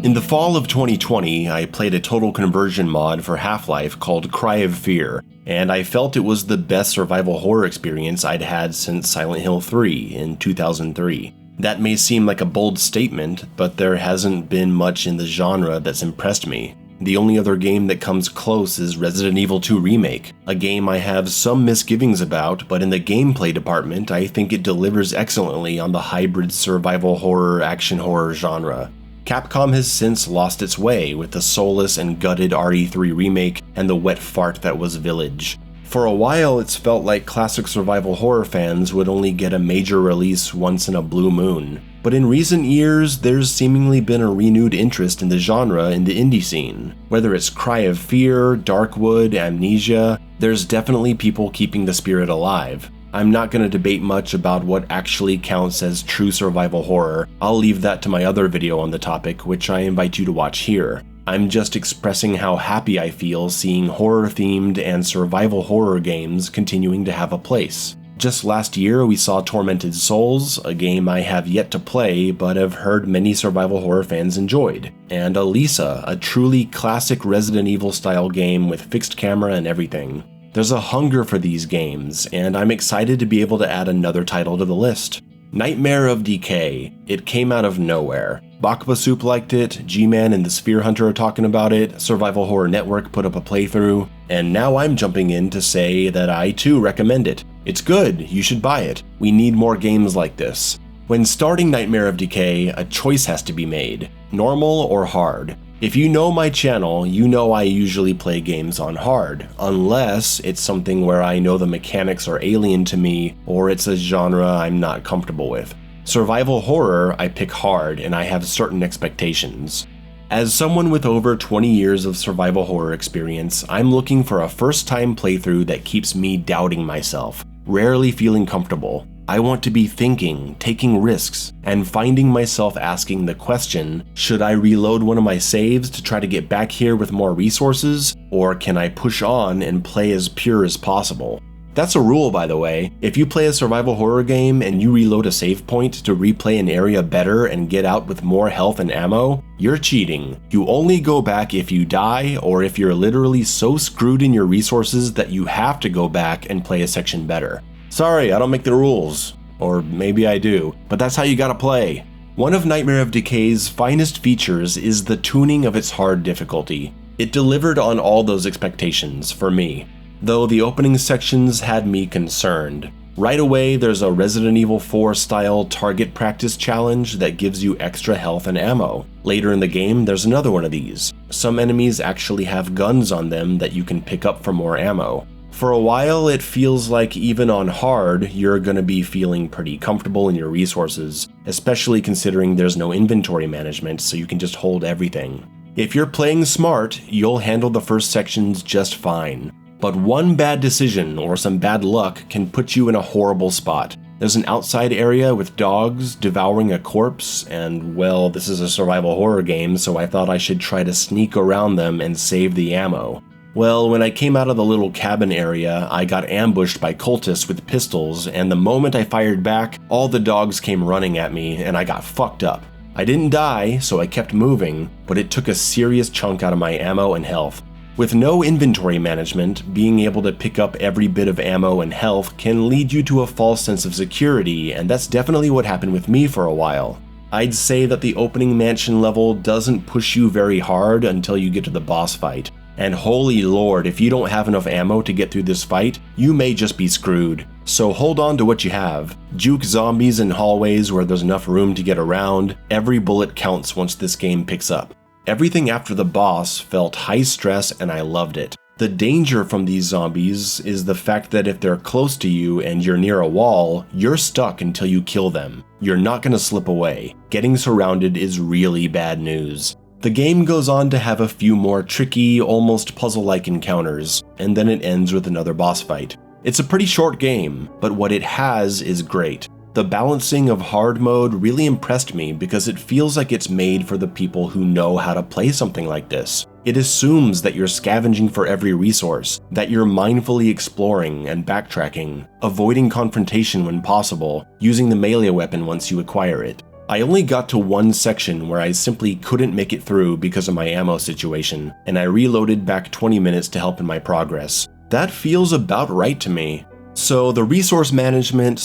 In the fall of 2020, I played a total conversion mod for Half-Life called Cry of Fear, and I felt it was the best survival horror experience I'd had since Silent Hill 3 in 2003. That may seem like a bold statement, but there hasn't been much in the genre that's impressed me. The only other game that comes close is Resident Evil 2 Remake, a game I have some misgivings about, but in the gameplay department, I think it delivers excellently on the hybrid survival horror, action horror genre. Capcom has since lost its way with the soulless and gutted RE3 Remake and the wet fart that was Village. For a while, it's felt like classic survival horror fans would only get a major release once in a blue moon. But in recent years, there's seemingly been a renewed interest in the genre in the indie scene. Whether it's Cry of Fear, Darkwood, Amnesia, there's definitely people keeping the spirit alive. I'm not going to debate much about what actually counts as true survival horror. I'll leave that to my other video on the topic, which I invite you to watch here. I'm just expressing how happy I feel seeing horror-themed and survival horror games continuing to have a place. Just last year, we saw Tormented Souls, a game I have yet to play but have heard many survival horror fans enjoyed, and Alisa, a truly classic Resident Evil style game with fixed camera and everything. There's a hunger for these games, and I'm excited to be able to add another title to the list. Nightmare of Decay. It came out of nowhere. Bakba Soup liked it, G-Man and the Sphere Hunter are talking about it, Survival Horror Network put up a playthrough, and now I'm jumping in to say that I too recommend it. It's good, you should buy it. We need more games like this. When starting Nightmare of Decay, a choice has to be made. Normal or hard. If you know my channel, you know I usually play games on hard, unless it's something where I know the mechanics are alien to me, or it's a genre I'm not comfortable with. Survival horror, I pick hard, and I have certain expectations. As someone with over 20 years of survival horror experience, I'm looking for a first-time playthrough that keeps me doubting myself, rarely feeling comfortable. I want to be thinking, taking risks, and finding myself asking the question, should I reload one of my saves to try to get back here with more resources, or can I push on and play as pure as possible? That's a rule, by the way. If you play a survival horror game and you reload a save point to replay an area better and get out with more health and ammo, you're cheating. You only go back if you die or if you're literally so screwed in your resources that you have to go back and play a section better. Sorry, I don't make the rules. Or maybe I do, but that's how you gotta play. One of Nightmare of Decay's finest features is the tuning of its hard difficulty. It delivered on all those expectations for me, though the opening sections had me concerned. Right away, there's a Resident Evil 4 style target practice challenge that gives you extra health and ammo. Later in the game, there's another one of these. Some enemies actually have guns on them that you can pick up for more ammo. For a while, it feels like even on hard, you're gonna be feeling pretty comfortable in your resources, especially considering there's no inventory management, so you can just hold everything. If you're playing smart, you'll handle the first sections just fine. But one bad decision or some bad luck can put you in a horrible spot. There's an outside area with dogs devouring a corpse, and well, this is a survival horror game, so I thought I should try to sneak around them and save the ammo. Well, when I came out of the little cabin area, I got ambushed by cultists with pistols, and the moment I fired back, all the dogs came running at me, and I got fucked up. I didn't die, so I kept moving, but it took a serious chunk out of my ammo and health. With no inventory management, being able to pick up every bit of ammo and health can lead you to a false sense of security, and that's definitely what happened with me for a while. I'd say that the opening mansion level doesn't push you very hard until you get to the boss fight. And holy lord, if you don't have enough ammo to get through this fight, you may just be screwed. So hold on to what you have. Juke zombies in hallways where there's enough room to get around. Every bullet counts once this game picks up. Everything after the boss felt high stress and I loved it. The danger from these zombies is the fact that if they're close to you and you're near a wall, you're stuck until you kill them. You're not gonna slip away. Getting surrounded is really bad news. The game goes on to have a few more tricky, almost puzzle-like encounters, and then it ends with another boss fight. It's a pretty short game, but what it has is great. The balancing of hard mode really impressed me because it feels like it's made for the people who know how to play something like this. It assumes that you're scavenging for every resource, that you're mindfully exploring and backtracking, avoiding confrontation when possible, using the melee weapon once you acquire it. I only got to one section where I simply couldn't make it through because of my ammo situation, and I reloaded back 20 minutes to help in my progress. That feels about right to me. So the resource management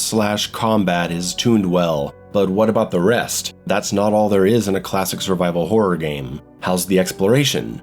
/ combat is tuned well, but what about the rest? That's not all there is in a classic survival horror game. How's the exploration?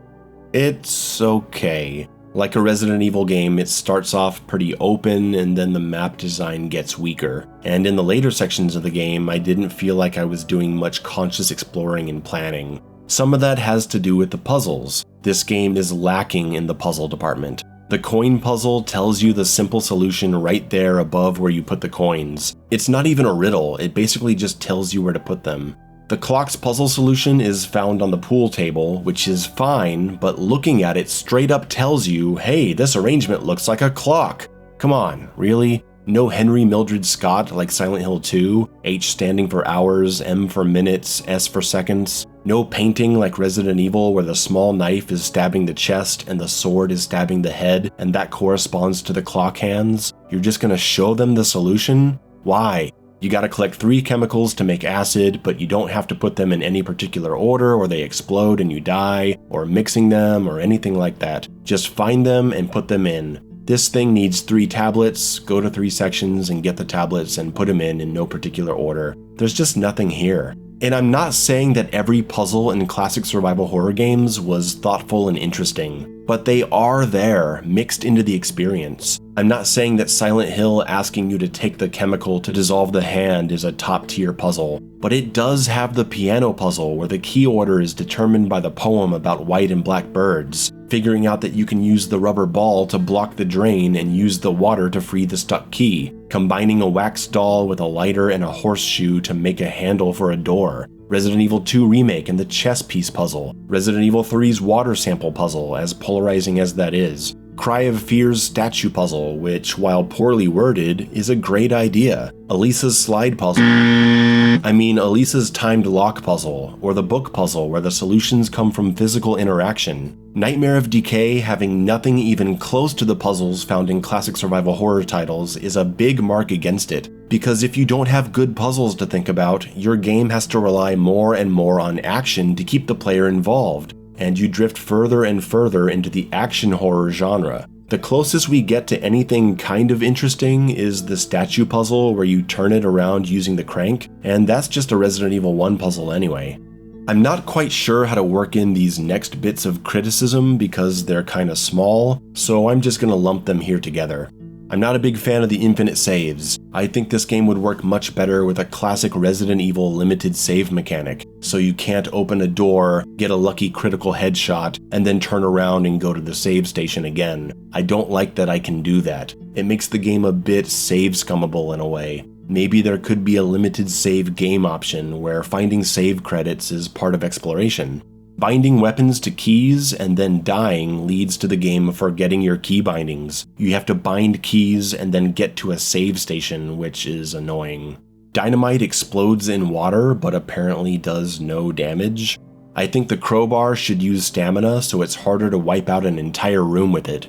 It's okay. Like a Resident Evil game, it starts off pretty open and then the map design gets weaker. And in the later sections of the game, I didn't feel like I was doing much conscious exploring and planning. Some of that has to do with the puzzles. This game is lacking in the puzzle department. The coin puzzle tells you the simple solution right there above where you put the coins. It's not even a riddle, it basically just tells you where to put them. The clock's puzzle solution is found on the pool table, which is fine, but looking at it straight up tells you, hey, this arrangement looks like a clock. Come on, really? No Henry Mildred Scott like Silent Hill 2, H standing for hours, M for minutes, S for seconds. No painting like Resident Evil where the small knife is stabbing the chest and the sword is stabbing the head, and that corresponds to the clock hands. You're just gonna show them the solution? Why? You gotta collect 3 chemicals to make acid, but you don't have to put them in any particular order or they explode and you die, or mixing them or anything like that. Just find them and put them in. This thing needs 3 tablets, go to 3 sections and get the tablets and put them in no particular order. There's just nothing here. And I'm not saying that every puzzle in classic survival horror games was thoughtful and interesting, but they are there, mixed into the experience. I'm not saying that Silent Hill asking you to take the chemical to dissolve the hand is a top-tier puzzle, but it does have the piano puzzle where the key order is determined by the poem about white and black birds, figuring out that you can use the rubber ball to block the drain and use the water to free the stuck key, combining a wax doll with a lighter and a horseshoe to make a handle for a door, Resident Evil 2 Remake and the chess piece puzzle, Resident Evil 3's water sample puzzle, as polarizing as that is, Cry of Fear's statue puzzle, which, while poorly worded, is a great idea, Alisa's slide puzzle, Alisa's timed lock puzzle, or the book puzzle where the solutions come from physical interaction. Nightmare of Decay having nothing even close to the puzzles found in classic survival horror titles is a big mark against it, because if you don't have good puzzles to think about, your game has to rely more and more on action to keep the player involved, and you drift further and further into the action horror genre. The closest we get to anything kind of interesting is the statue puzzle where you turn it around using the crank, and that's just a Resident Evil 1 puzzle anyway. I'm not quite sure how to work in these next bits of criticism because they're kinda small, so I'm just gonna lump them here together. I'm not a big fan of the infinite saves. I think this game would work much better with a classic Resident Evil limited save mechanic, so you can't open a door, get a lucky critical headshot, and then turn around and go to the save station again. I don't like that I can do that. It makes the game a bit save scummable in a way. Maybe there could be a limited save game option where finding save credits is part of exploration. Binding weapons to keys and then dying leads to the game forgetting your key bindings. You have to bind keys and then get to a save station, which is annoying. Dynamite explodes in water but apparently does no damage. I think the crowbar should use stamina so it's harder to wipe out an entire room with it.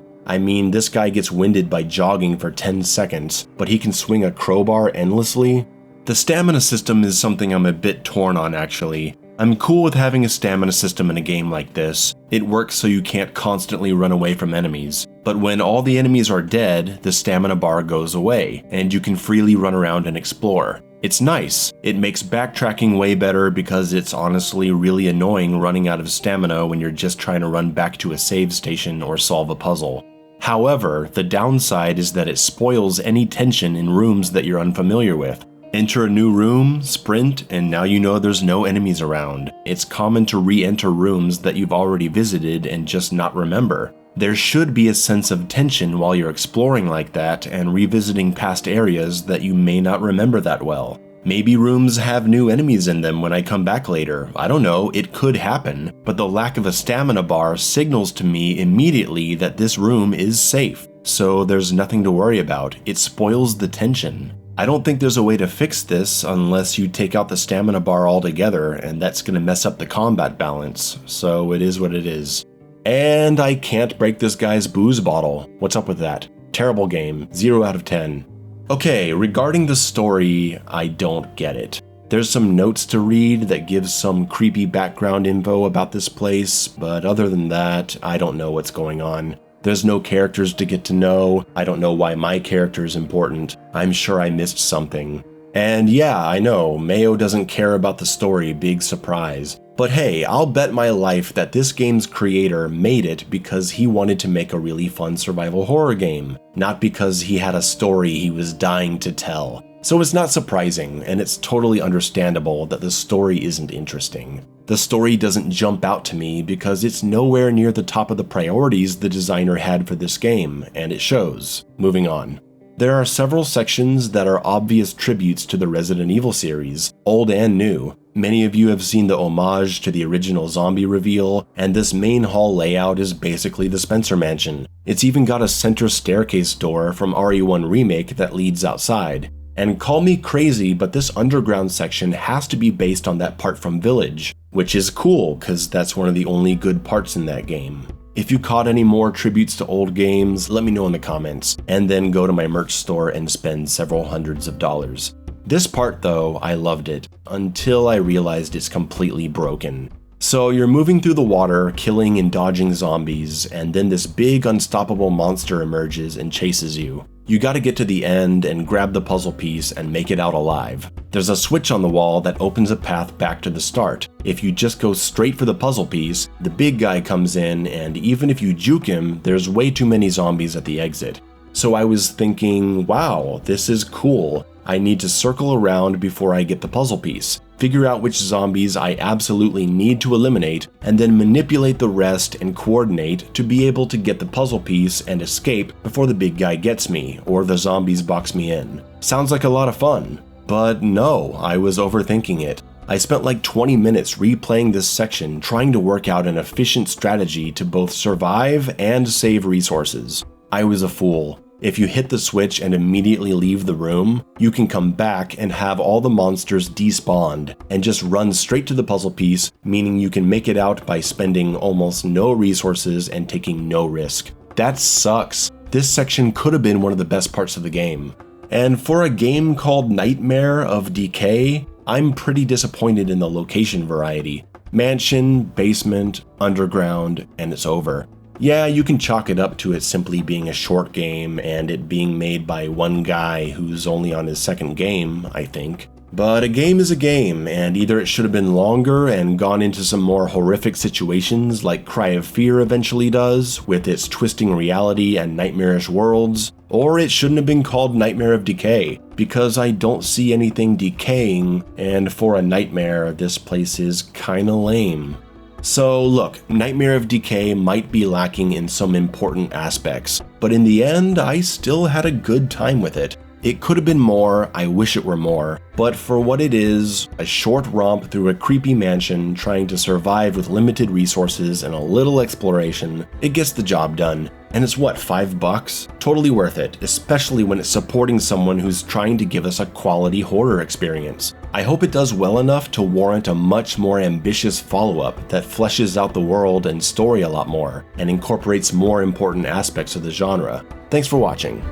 This guy gets winded by jogging for 10 seconds, but he can swing a crowbar endlessly. The stamina system is something I'm a bit torn on actually. I'm cool with having a stamina system in a game like this. It works so you can't constantly run away from enemies. But when all the enemies are dead, the stamina bar goes away, and you can freely run around and explore. It's nice. It makes backtracking way better because it's honestly really annoying running out of stamina when you're just trying to run back to a save station or solve a puzzle. However, the downside is that it spoils any tension in rooms that you're unfamiliar with. Enter a new room, sprint, and now you know there's no enemies around. It's common to re-enter rooms that you've already visited and just not remember. There should be a sense of tension while you're exploring like that and revisiting past areas that you may not remember that well. Maybe rooms have new enemies in them when I come back later. I don't know, it could happen, but the lack of a stamina bar signals to me immediately that this room is safe, so there's nothing to worry about. It spoils the tension. I don't think there's a way to fix this unless you take out the stamina bar altogether, and that's going to mess up the combat balance, so it is what it is. And I can't break this guy's booze bottle. What's up with that? Terrible game, 0 out of 10. Okay, regarding the story, I don't get it. There's some notes to read that give some creepy background info about this place, but other than that, I don't know what's going on. There's no characters to get to know. I don't know why my character is important. I'm sure I missed something. And yeah, I know, Mayo doesn't care about the story, big surprise. But hey, I'll bet my life that this game's creator made it because he wanted to make a really fun survival horror game, not because he had a story he was dying to tell. So it's not surprising, and it's totally understandable that the story isn't interesting. The story doesn't jump out to me because it's nowhere near the top of the priorities the designer had for this game, and it shows. Moving on. There are several sections that are obvious tributes to the Resident Evil series, old and new. Many of you have seen the homage to the original zombie reveal, and this main hall layout is basically the Spencer Mansion. It's even got a center staircase door from RE1 Remake that leads outside. And call me crazy, but this underground section has to be based on that part from Village, which is cool, cause that's one of the only good parts in that game. If you caught any more tributes to old games, let me know in the comments, and then go to my merch store and spend several hundreds of dollars. This part though, I loved it, until I realized it's completely broken. So you're moving through the water, killing and dodging zombies, and then this big unstoppable monster emerges and chases you. You gotta get to the end and grab the puzzle piece and make it out alive. There's a switch on the wall that opens a path back to the start. If you just go straight for the puzzle piece, the big guy comes in, and even if you juke him, there's way too many zombies at the exit. So I was thinking, wow, this is cool. I need to circle around before I get the puzzle piece, figure out which zombies I absolutely need to eliminate, and then manipulate the rest and coordinate to be able to get the puzzle piece and escape before the big guy gets me, or the zombies box me in. Sounds like a lot of fun. But no, I was overthinking it. I spent like 20 minutes replaying this section trying to work out an efficient strategy to both survive and save resources. I was a fool. If you hit the switch and immediately leave the room, you can come back and have all the monsters despawned and just run straight to the puzzle piece, meaning you can make it out by spending almost no resources and taking no risk. That sucks. This section could have been one of the best parts of the game. And for a game called Nightmare of Decay, I'm pretty disappointed in the location variety. Mansion, basement, underground, and it's over. Yeah, you can chalk it up to it simply being a short game and it being made by one guy who's only on his second game, I think. But a game is a game, and either it should have been longer and gone into some more horrific situations like Cry of Fear eventually does, with its twisting reality and nightmarish worlds, or it shouldn't have been called Nightmare of Decay, because I don't see anything decaying, and for a nightmare, this place is kinda lame. So look, Nightmare of Decay might be lacking in some important aspects, but in the end, I still had a good time with it. It could have been more, I wish it were more, but for what it is, a short romp through a creepy mansion trying to survive with limited resources and a little exploration, it gets the job done. And it's what, $5? Totally worth it, especially when it's supporting someone who's trying to give us a quality horror experience. I hope it does well enough to warrant a much more ambitious follow-up that fleshes out the world and story a lot more, and incorporates more important aspects of the genre. Thanks for watching.